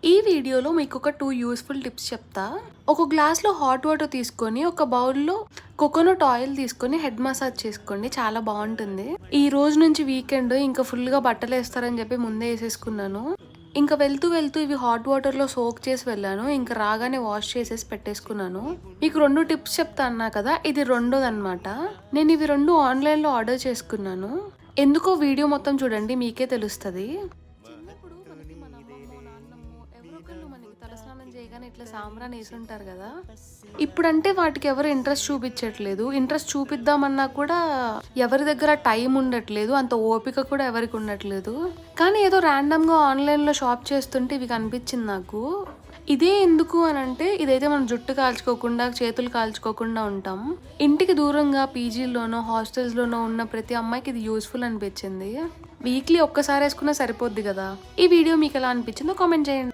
ఈ వీడియోలో మీకు ఒక 2 యూస్ఫుల్ టిప్స్ చెప్తా. ఒక గ్లాస్‌లో హాట్ వాటర్ తీసుకొని, ఒక బౌల్‌లో కోకోనట్ ఆయిల్ తీసుకొని హెడ్ మసాజ్ చేసుకోండి. చాలా బావుంటుంది. ఈ రోజు నుంచి వీకెండ్ ఇంకా ఫుల్‌గా బట్టలేస్తారని చెప్పి ముందే ఏసేసుకున్నాను. ఇంకా వెళ్తూ ఇవి హాట్ వాటర్‌లో సోక్ చేసి వెళ్ళాను. ఇంకా రాగానే వాష్ చేసేసి పెట్టేసుకున్నాను. మీకు 2 టిప్స్ చెప్తా అన్నా కదా! ఇది రెండోదన్నమాట. నేను ఇవి 2 ఆన్‌లైన్‌లో ఆర్డర్ చేసుకున్నాను. ఎందుకో వీడియో మొత్తం చూడండి మీకే తెలుస్తది. చిన్నప్పుడు మనకి మన అమ్మమ్మో, నాన్నమ్మో ఎవరో ఒకళ్ళు మనకి తలస్నానం చేయగానే ఇట్లా సాంబ్రాణి ఏసుంటారు కదా! ఇప్పుడంటే వాటికి ఎవరు ఇంట్రెస్ట్ చూపించట్లేదు. ఇంట్రెస్ట్ చూపిద్దామన్నా కూడా ఎవరి దగ్గర టైం ఉండట్లేదు. అంత ఓపిక కూడా ఎవరికి ఉండట్లేదు. కానీ ఏదో ర్యాండమ్‌గా ఆన్‌లైన్‌లో షాప్ చేస్తుంటే ఇవి కనిపించింది నాకు. ఇదే ఎందుకు అనంటే ఇదైతే మనం జుట్టు కాల్చుకోకుండా, చేతులు కాల్చుకోకుండా ఉంటాం. ఇంటికి దూరంగా పీజీల్లోనో, హాస్టల్స్‌లోనో ఉన్న ప్రతి అమ్మాయికి ఇది యూజ్‌ఫుల్ అనిపించింది. వీక్లీ ఒక్కసారి ఏసుకున్నా సరిపోద్ది కదా! ఈ వీడియో మీకెలా అనిపించిందో కామెంట్ చేయండి.